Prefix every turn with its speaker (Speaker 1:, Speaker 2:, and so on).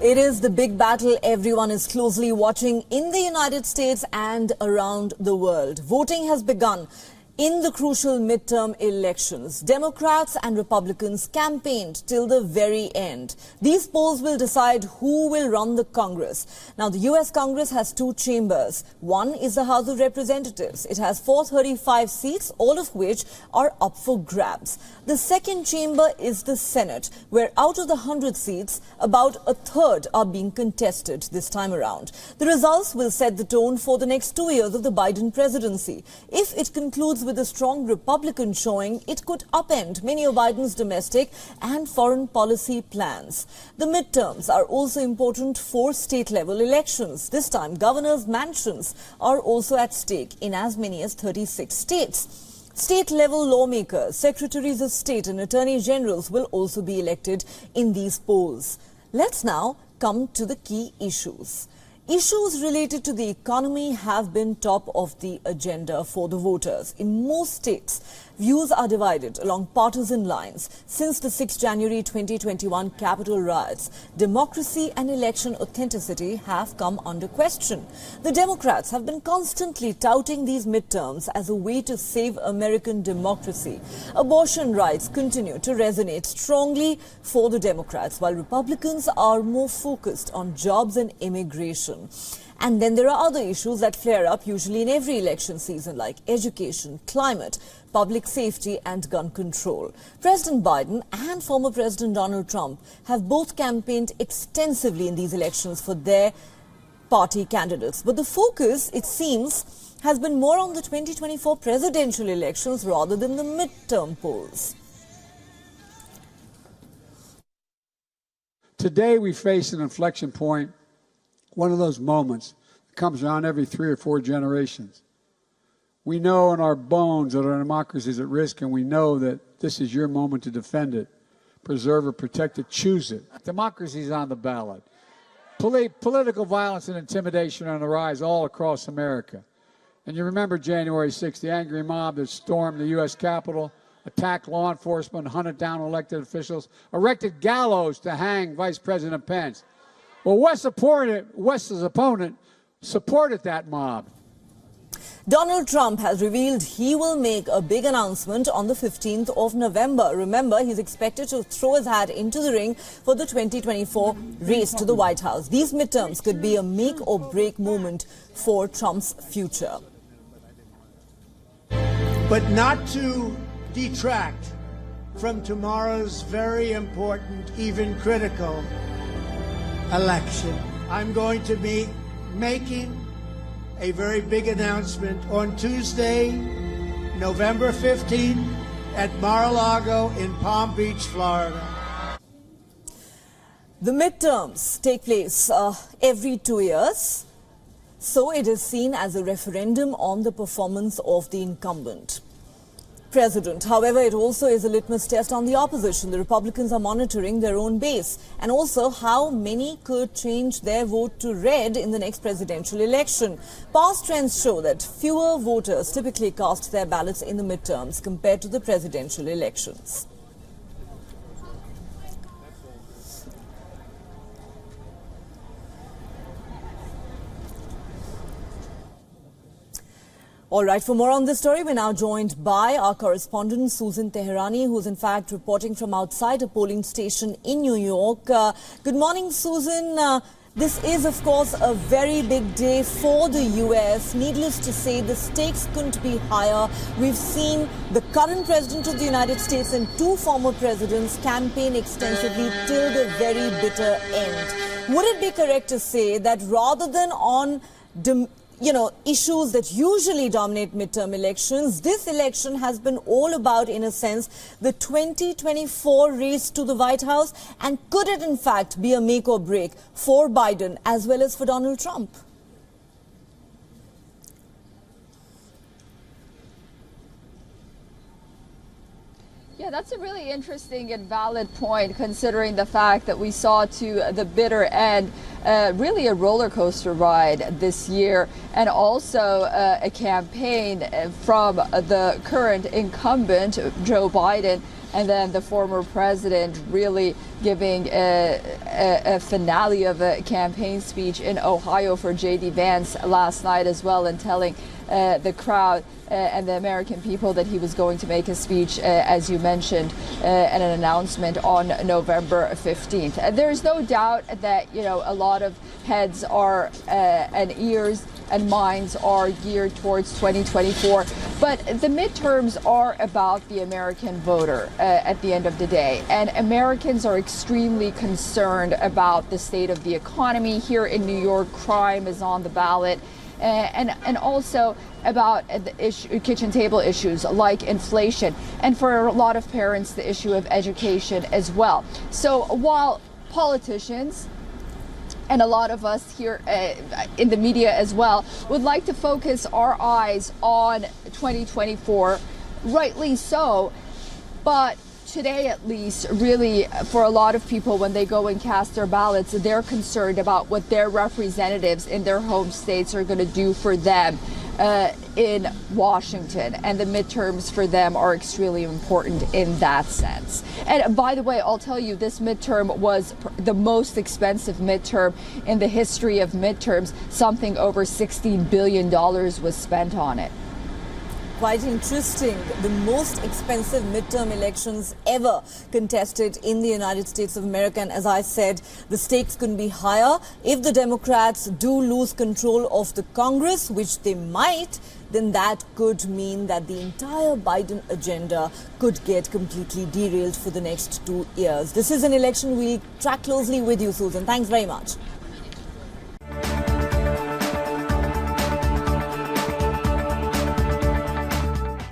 Speaker 1: It is the big battle everyone is closely watching in the United States and around the world. Voting has begun in the crucial midterm elections. Democrats and Republicans campaigned till the very end. These polls will decide who will run the Congress. Now, the U.S. Congress has two chambers. One is the House of Representatives. It has 435 seats, all of which are up for grabs. The second chamber is the Senate, where out of the 100 seats, about a third are being contested this time around. The results will set the tone for the next 2 years of the Biden presidency. If it concludes with a strong Republican showing, it could upend many of Biden's domestic and foreign policy plans. The midterms are also important for state-level elections. This time, governors' mansions are also at stake in as many as 36 states. State-level lawmakers, secretaries of state and attorney generals will also be elected in these polls. Let's now come to the key issues. Issues related to the economy have been top of the agenda for the voters. In most states, views are divided along partisan lines. Since the 6 January 2021 Capitol riots, democracy and election authenticity have come under question. The Democrats have been constantly touting these midterms as a way to save American democracy. Abortion rights continue to resonate strongly for the Democrats, while Republicans are more focused on jobs and immigration. And then there are other issues that flare up usually in every election season, like education, climate, public safety and gun control. President Biden and former President Donald Trump have both campaigned extensively in these elections for their party candidates. But the focus, it seems, has been more on the 2024 presidential elections rather than the midterm polls.
Speaker 2: Today we face an inflection point, one of those moments that comes around every 3 or 4 generations. We know in our bones that our democracy is at risk, and we know that this is your moment to defend it, preserve it, protect it, choose it. Democracy is on the ballot. Political violence and intimidation are on the rise all across America. And you remember January 6th, the angry mob that stormed the U.S. Capitol, attacked law enforcement, hunted down elected officials, erected gallows to hang Vice President Pence. Well, West's opponent supported that mob.
Speaker 1: Donald Trump has revealed he will make a big announcement on the 15th of November. Remember, he's expected to throw his hat into the ring for the 2024 race to the White House. These midterms could be a make or break moment for Trump's future.
Speaker 3: But not to detract from tomorrow's very important, even critical election. I'm going to be making a very big announcement on Tuesday, November 15th at Mar-a-Lago in Palm Beach, Florida.
Speaker 1: The midterms take place every 2 years, so it is seen as a referendum on the performance of the incumbent president. However, it also is a litmus test on the opposition. The Republicans are monitoring their own base and also how many could change their vote to red in the next presidential election. Past trends show that fewer voters typically cast their ballots in the midterms compared to the presidential elections. All right, for more on this story, we're now joined by our correspondent, Susan Teherani, who's in fact reporting from outside a polling station in New York. Good morning, Susan. This is, of course, a very big day for the U.S. Needless to say, the stakes couldn't be higher. We've seen the current president of the United States and 2 former presidents campaign extensively till the very bitter end. Would it be correct to say that rather than on issues that usually dominate midterm elections, this election has been all about, in a sense, the 2024 race to the White House? And could it, in fact, be a make or break for Biden as well as for Donald Trump?
Speaker 4: Yeah, that's a really interesting and valid point, considering the fact that we saw to the bitter end really a roller coaster ride this year, and also a campaign from the current incumbent, Joe Biden, and then the former president really giving a finale of a campaign speech in Ohio for J.D. Vance last night as well, and telling the crowd and the American people that he was going to make a speech, as you mentioned, and an announcement on November 15th. There's no doubt that, a lot of heads are and ears and minds are geared towards 2024. But the midterms are about the American voter at the end of the day. And Americans are extremely concerned about the state of the economy. Here in New York, crime is on the ballot. And also about the kitchen table issues like inflation, and for a lot of parents, the issue of education as well. So while politicians and a lot of us here in the media as well would like to focus our eyes on 2024, rightly so, but today, at least, really, for a lot of people, when they go and cast their ballots, they're concerned about what their representatives in their home states are going to do for them in Washington. And the midterms for them are extremely important in that sense. And by the way, I'll tell you, this midterm was the most expensive midterm in the history of midterms. Something over $16 billion was spent on it.
Speaker 1: Quite interesting. The most expensive midterm elections ever contested in the United States of America. And as I said, the stakes couldn't be higher. If the Democrats do lose control of the Congress, which they might, then that could mean that the entire Biden agenda could get completely derailed for the next 2 years. This is an election we'll track closely with you, Susan. Thanks very much.